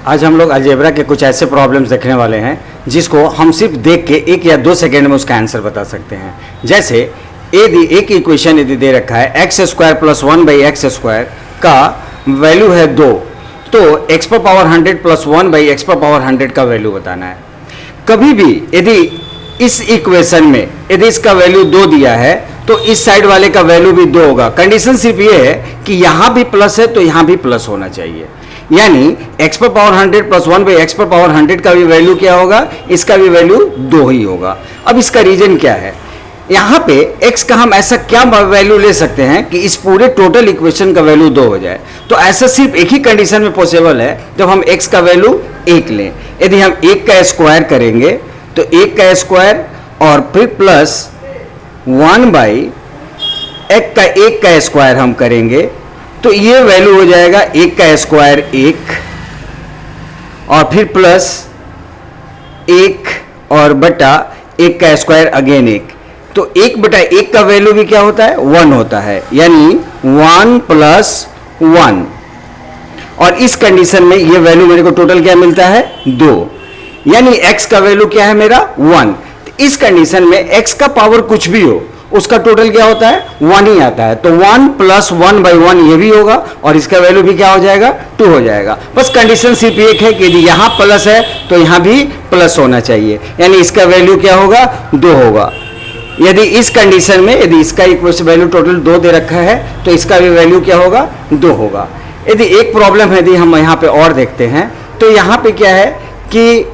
आज हम लोग अलजेब्रा के कुछ ऐसे प्रॉब्लम्स देखने वाले हैं जिसको हम सिर्फ देख के 1 या 2 सेकेंड में उसका आंसर बता सकते हैं। जैसे एक इक्वेशन यदि दे रखा है x square plus 1/x square का वैल्यू है 2, तो x पर पावर 100 प्लस 1/x पर पावर 100 का वैल्यू बताना है। कभी भी यदि इस इक्वेशन में यदि इसका वैल्यू 2 दिया है तो इस साइड वाले का वैल्यू भी 2 होगा। कंडीशन सिर्फ ये है कि यहां भी प्लस है तो यहां भी प्लस होना चाहिए, यानी x पर पावर 100 प्लस 1/x पर पावर 100 का भी वैल्यू क्या होगा, इसका भी वैल्यू 2 ही होगा। अब इसका रीजन क्या है, यहां पे x का हम ऐसा क्या वैल्यू ले सकते हैं कि इस पूरे टोटल इक्वेशन का वैल्यू 2 हो जाए। तो ऐसा सिर्फ एक ही कंडीशन में पॉसिबल है जब हम x का वैल्यू 1 लें। यदि हम 1 का स्क्वायर करेंगे तो 1 का स्क्वायर और फिर प्लस 1/1 का स्क्वायर हम करेंगे तो ये वैल्यू हो जाएगा 1 का स्क्वायर 1 और फिर प्लस 1 और बटा 1 का स्क्वायर अगेन 1। तो 1/1 का वैल्यू भी क्या होता है, 1 होता है, यानी 1 + 1। और इस कंडीशन में ये वैल्यू मेरे को टोटल क्या मिलता है, 2, यानी x का वैल्यू क्या है मेरा 1। इस कंडीशन में x का पावर कुछ भी हो उसका टोटल क्या होता है, 1 ही आता है। तो 1 + 1/1 ये भी होगा और इसका वैल्यू भी क्या हो जाएगा, 2 हो जाएगा। बस कंडीशन सिर्फ एक है कि यदि यहां प्लस है तो यहां भी प्लस होना चाहिए, यानी इसका वैल्यू क्या होगा, 2 होगा। यदि इस कंडीशन में यदि इसका इक्वेशन वैल्यू टोटल 2 दे रखा है तो इसका भी वैल्यू क्या होगा, 2 होगा। यदि एक प्रॉब्लम यदि हम यहाँ पे और देखते हैं तो यहाँ पे क्या है कि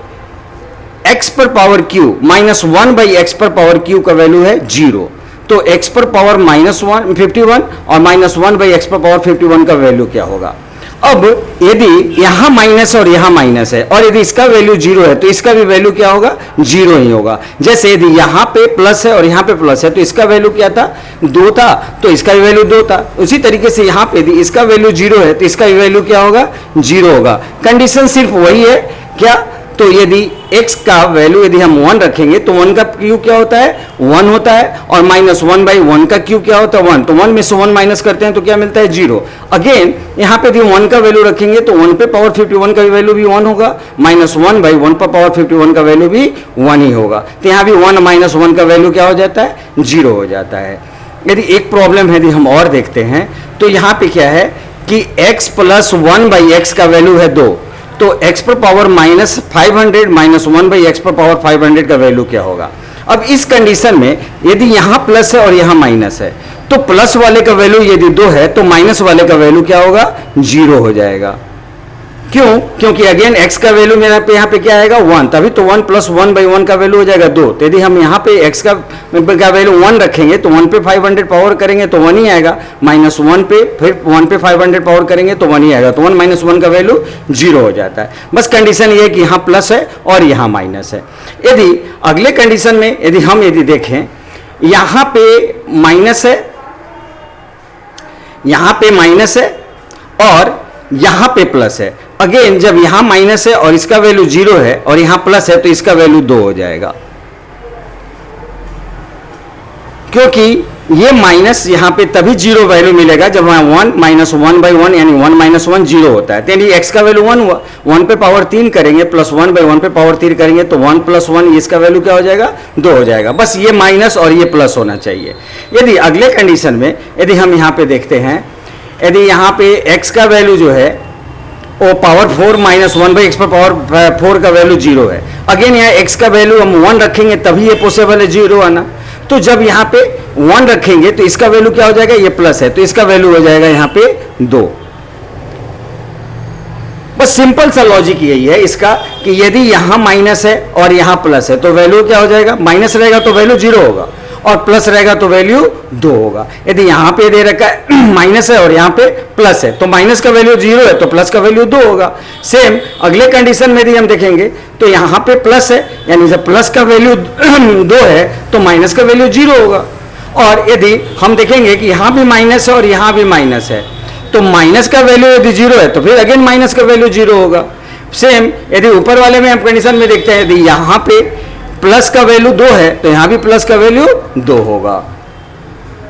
x पर पावर q माइनस 1/x पर पावर q का वैल्यू है 0। तो x पर पावर -51 और -1/x पर पावर 51 का वैल्यू क्या होगा। अब यदि यहां माइनस और यहां माइनस है और यदि इसका वैल्यू 0 है तो इसका भी वैल्यू क्या होगा, 0 ही होगा। जैसे यदि यहां पे प्लस है और यहां पे प्लस है तो इसका वैल्यू क्या था, 2 था, तो इसका भी वैल्यू 2 था। उसी तरीके से यहां पे यदि इसका वैल्यू 0 है तो इसका भी वैल्यू क्या होगा, 0 होगा। कंडीशन सिर्फ वही है क्या, तो यदि x का वैल्यू यदि हम 1 रखेंगे तो 1 का q क्या होता है, 1 होता है, और -1/1 का q क्या होता है, 1। तो 1 में से 1 माइनस करते हैं तो क्या मिलता है, 0। अगेन यहाँ पे यदि 1 का वैल्यू रखेंगे तो 1 पे पावर 51 का वैल्यू भी 1 होगा, -1/1 पर पावर 51 का वैल्यू भी 1 ही होगा। तो यहाँ भी 1 - 1 का वैल्यू क्या हो जाता है, 0 हो जाता है। यदि एक प्रॉब्लम यदि हम और देखते हैं तो यहाँ पे क्या है कि x + 1/x का वैल्यू है 2, तो x पर पावर -500 -1/x पर पावर 500 का वैल्यू क्या होगा। अब इस कंडीशन में यदि यहां प्लस है और यहां माइनस है तो प्लस वाले का वैल्यू यदि 2 है तो माइनस वाले का वैल्यू क्या होगा, 0 हो जाएगा। क्यों, क्योंकि अगेन x का वैल्यू मेरा पे यहाँ पे क्या आएगा, 1, तभी तो 1 + 1/1 का वैल्यू हो जाएगा 2। तो यदि हम यहाँ पे x का वैल्यू 1 रखेंगे तो 1 पे 500 पावर करेंगे तो 1 ही आएगा, -1 पे फिर 1 पे 500 पावर करेंगे तो 1 ही आएगा। तो 1 - 1 का वैल्यू 0 हो जाता है। बस कंडीशन ये है कि यहाँ प्लस है और यहाँ माइनस है। यदि अगले कंडीशन में यदि देखें, यहाँ पे माइनस है, यहाँ पे माइनस है और यहां पे प्लस है। अगेन जब यहां माइनस है और इसका वैल्यू 0 है और यहां प्लस है तो इसका वैल्यू 2 हो जाएगा, क्योंकि ये माइनस यहां पे तभी 0 वैल्यू मिलेगा जब वहां 1 - 1/1 यानी 1 - 1 0 होता है। तो यानी x का वैल्यू 1 हुआ, 1 पे पावर 3 करेंगे प्लस 1/1 पे पावर 3 करेंगे तो 1 + 1 इसका वैल्यू क्या हो जाएगा, 2 हो जाएगा। बस ये माइनस और ये प्लस होना चाहिए। यदि अगले कंडीशन में यदि हम यहाँ पे देखते हैं, यदि यहाँ पे x का वैल्यू जो है वो पावर 4 - 1/x पर पावर 4 का वैल्यू 0 है। अगेन यहाँ x का वैल्यू हम 1 रखेंगे तभी ये पॉसिबल है 0 आना। तो जब यहाँ पे 1 रखेंगे तो इसका वैल्यू क्या हो जाएगा, ये प्लस है तो इसका वैल्यू हो जाएगा यहाँ पे 2। बस सिंपल सा लॉजिक यही है इसका कि यदि यहाँ माइनस है और यहाँ प्लस है तो वैल्यू क्या हो जाएगा, माइनस रहेगा तो वैल्यू 0 होगा और प्लस रहेगा तो वैल्यू 2 होगा। यदि यहाँ पे दे रखा है माइनस है और यहाँ पे प्लस है तो माइनस का वैल्यू 0 है तो प्लस का वैल्यू 2 होगा। सेम अगले कंडीशन में यदि हम देखेंगे तो यहाँ पे प्लस है, यानी जब प्लस का वैल्यू 2 है तो माइनस का वैल्यू 0 होगा। और यदि हम देखेंगे कि यहाँ भी माइनस है और यहाँ भी माइनस है तो माइनस का वैल्यू यदि 0 है तो फिर अगेन माइनस का वैल्यू 0 होगा। सेम यदि ऊपर वाले में हम कंडीशन में देखते हैं, यदि यहाँ पे प्लस का वैल्यू 2 है तो यहाँ भी प्लस का वैल्यू 2 होगा।